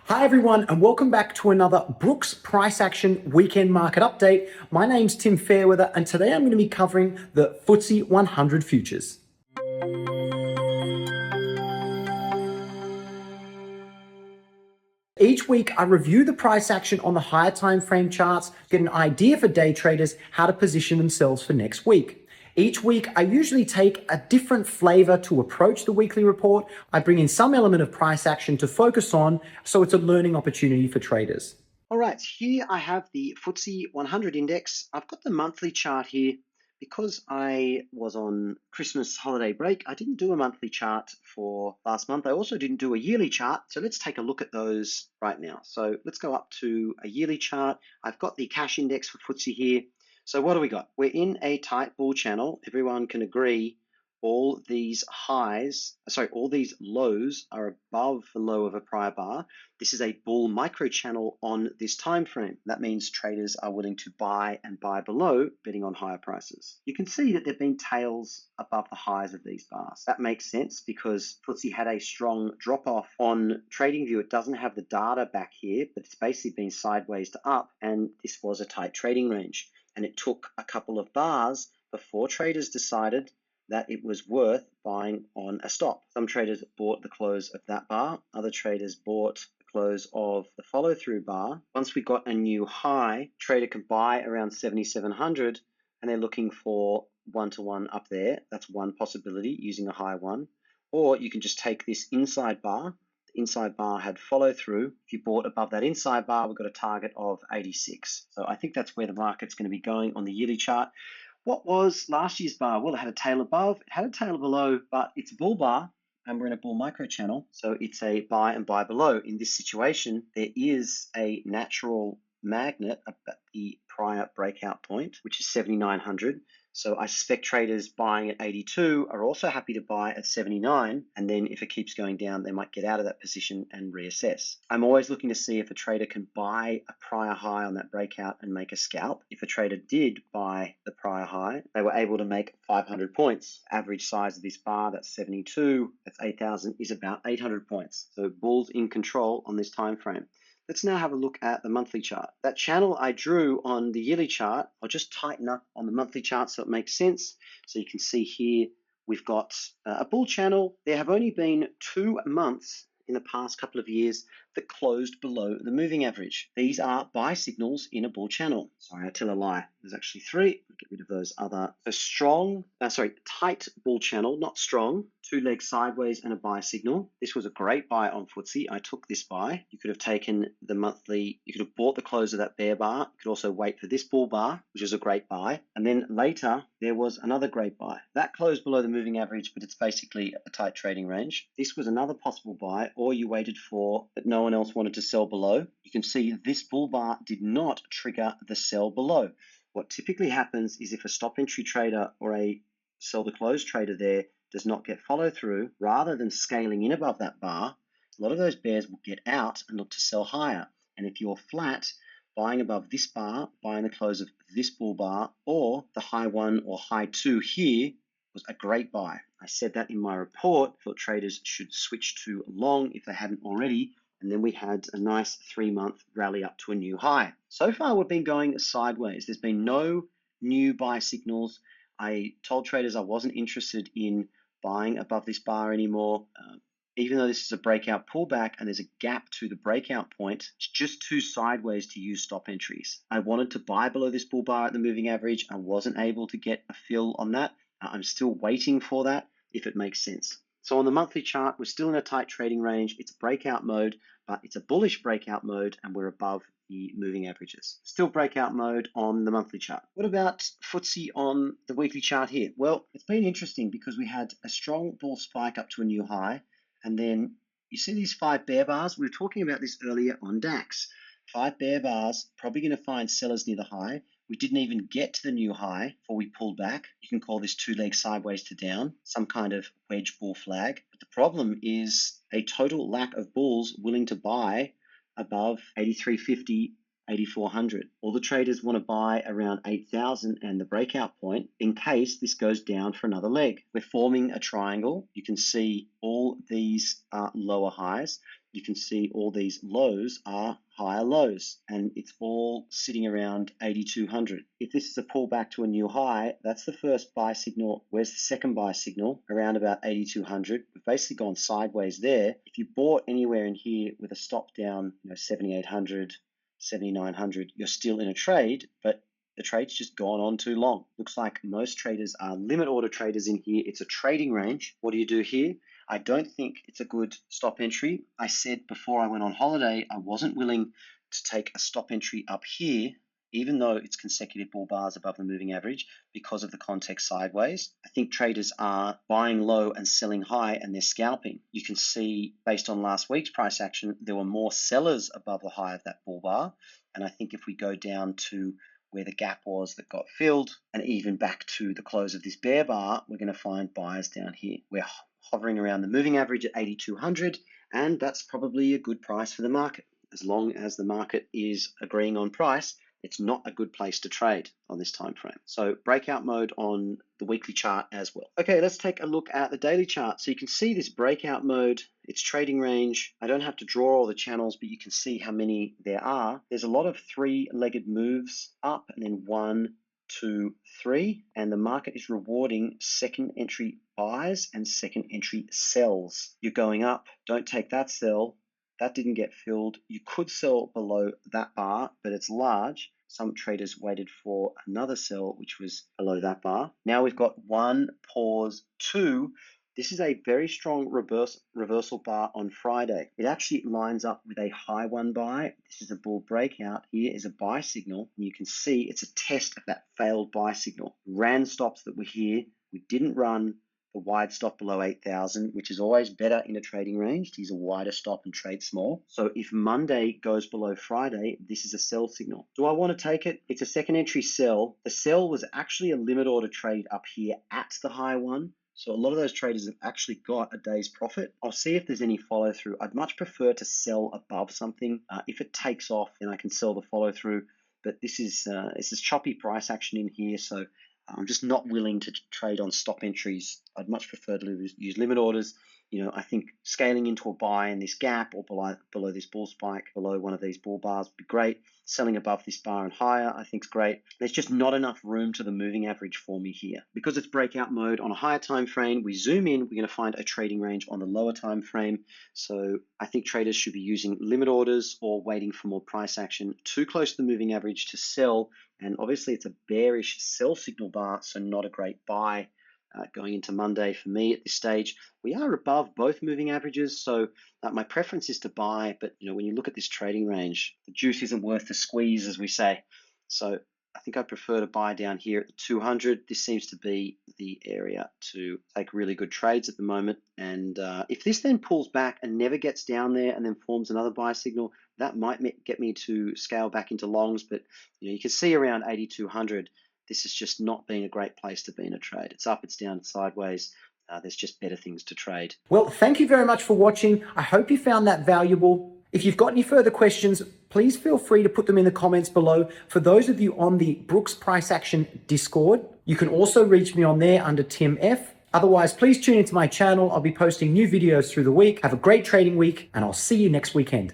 Hi everyone, and welcome back to another Brooks Price Action Weekend Market Update. My name's Tim Fairweather, and today I'm going to be covering the FTSE 100 futures. Each week, I review the price action on the higher time frame charts, get an idea for day traders how to position themselves for next week. Each week, I usually take a different flavor to approach the weekly report. I bring in some element of price action to focus on, so it's a learning opportunity for traders. All right, here I have the FTSE 100 index. I've got the monthly chart here. Because I was on Christmas holiday break, I didn't do a monthly chart for last month. I also didn't do a yearly chart. So let's take a look at those right now. So let's go up to a yearly chart. I've got the cash index for FTSE here. So what do we got? We're in a tight bull channel. Everyone can agree all these lows are above the low of a prior bar. This is a bull micro channel on this time frame. That means traders are willing to buy and buy below, betting on higher prices. You can see that there have been tails above the highs of these bars. That makes sense because FTSE had a strong drop off on TradingView. It doesn't have the data back here, but it's basically been sideways to up, and this was a tight trading range. And it took a couple of bars before traders decided that it was worth buying on a stop. Some traders bought the close of that bar. Other traders bought the close of the follow-through bar. Once we got a new high, trader could buy around 7,700, and they're looking for one-to-one up there. That's one possibility, using a high one. Or you can just take this inside bar. The inside bar had follow-through. If you bought above that inside bar, we've got a target of 86. So I think that's where the market's going to be going on the yearly chart. What was last year's bar? Well, it had a tail above, it had a tail below, but it's a bull bar and we're in a bull micro channel. So it's a buy and buy below. In this situation, there is a natural magnet at the prior breakout point, which is 7,900. So I suspect traders buying at 82 are also happy to buy at 79. And then if it keeps going down, they might get out of that position and reassess. I'm always looking to see if a trader can buy a prior high on that breakout and make a scalp. If a trader did buy the prior high, they were able to make 500 points. Average size of this bar, that's 72, that's 8,000, is about 800 points. So bulls in control on this time frame. Let's now have a look at the monthly chart. That channel I drew on the yearly chart, I'll just tighten up on the monthly chart so it makes sense. So you can see here, we've got a bull channel. There have only been 2 months in the past couple of years that closed below the moving average. These are buy signals in a bull channel. Sorry, I tell a lie. There's actually 3. I'll get rid of those other. Tight bull channel, not strong. 2 legs sideways and a buy signal. This was a great buy on FTSE. I took this buy. You could have taken the monthly, you could have bought the close of that bear bar. You could also wait for this bull bar, which is a great buy. And then later, there was another great buy. That closed below the moving average, but it's basically a tight trading range. This was another possible buy, or you waited for that no one else wanted to sell below. You can see this bull bar did not trigger the sell below. What typically happens is if a stop entry trader or a sell the close trader there does not get follow through, rather than scaling in above that bar, a lot of those bears will get out and look to sell higher. And if you're flat, buying above this bar, buying the close of this bull bar, or the high 1 or high 2 here was a great buy. I said that in my report. Thought traders should switch to long if they hadn't already. And then we had a nice 3-month rally up to a new high. So far, we've been going sideways. There's been no new buy signals. I told traders I wasn't interested in buying above this bar anymore. Even though this is a breakout pullback and there's a gap to the breakout point, it's just too sideways to use stop entries. I wanted to buy below this bull bar at the moving average. I wasn't able to get a fill on that. I'm still waiting for that if it makes sense. So on the monthly chart, we're still in a tight trading range. It's a breakout mode, but it's a bullish breakout mode, and we're above the moving averages. Still breakout mode on the monthly chart. What about FTSE on the weekly chart here? Well, it's been interesting because we had a strong bull spike up to a new high, and then you see these 5 bear bars. We were talking about this earlier on DAX. 5 bear bars, probably going to find sellers near the high. We didn't even get to the new high before we pulled back. You can call this 2 legs sideways to down, some kind of wedge bull flag. But the problem is a total lack of bulls willing to buy above 83.50 8,400. All the traders want to buy around 8,000 and the breakout point in case this goes down for another leg. We're forming a triangle. You can see all these are lower highs. You can see all these lows are higher lows, and it's all sitting around 8,200. If this is a pullback to a new high, that's the first buy signal. Where's the second buy signal? Around about 8,200. We've basically gone sideways there. If you bought anywhere in here with a stop down, 7,800, 7,900, you're still in a trade, but the trade's just gone on too long. Looks like most traders are limit order traders in here. It's a trading range. What do you do here? I don't think it's a good stop entry. I said before I went on holiday, I wasn't willing to take a stop entry up here, even though it's consecutive bull bars above the moving average, because of the context sideways. I think traders are buying low and selling high, and they're scalping. You can see based on last week's price action, there were more sellers above the high of that bull bar. And I think if we go down to where the gap was that got filled, and even back to the close of this bear bar, we're going to find buyers down here. We're hovering around the moving average at 8,200, and that's probably a good price for the market. As long as the market is agreeing on price, it's not a good place to trade on this time frame. So breakout mode on the weekly chart as well. Okay, let's take a look at the daily chart. So you can see this breakout mode, it's trading range. I don't have to draw all the channels, but you can see how many there are. There's a lot of three-legged moves up, and then 1, 2, 3, and the market is rewarding second entry buys and second entry sells. You're going up, don't take that sell. That didn't get filled. You could sell below that bar, but it's large. Some traders waited for another sell, which was below that bar. Now we've got 1, pause, 2. This is a very strong reversal bar on Friday. It actually lines up with a high one buy. This is a bull breakout. Here is a buy signal. And you can see it's a test of that failed buy signal. Ran stops that were here. We didn't run the wide stop below 8,000, which is always better in a trading range to use a wider stop and trade small. So if Monday goes below Friday, this is a sell signal. Do I want to take it? It's a second entry sell. The sell was actually a limit order trade up here at the high one. So a lot of those traders have actually got a day's profit. I'll see if there's any follow through. I'd much prefer to sell above something. If it takes off, then I can sell the follow through. But this is choppy price action in here, so I'm just not willing to trade on stop entries. I'd much prefer to use limit orders. I think scaling into a buy in this gap or below this bull spike, below one of these bull bars would be great. Selling above this bar and higher, I think is great. There's just not enough room to the moving average for me here. Because it's breakout mode on a higher time frame, we zoom in, we're going to find a trading range on the lower time frame. So I think traders should be using limit orders or waiting for more price action too close to the moving average to sell. And obviously it's a bearish sell signal bar, so not a great buy. Going into Monday for me at this stage, we are above both moving averages, so my preference is to buy. But when you look at this trading range, the juice isn't worth the squeeze, as we say. So I think I prefer to buy down here at the 200. This seems to be the area to take really good trades at the moment. And if this then pulls back and never gets down there and then forms another buy signal, that might get me to scale back into longs. But you can see around 8,200. This is just not being a great place to be in a trade. It's up, it's down, it's sideways. There's just better things to trade. Well, thank you very much for watching. I hope you found that valuable. If you've got any further questions, please feel free to put them in the comments below. For those of you on the Brooks Price Action Discord, you can also reach me on there under Tim F. Otherwise, please tune into my channel. I'll be posting new videos through the week. Have a great trading week, and I'll see you next weekend.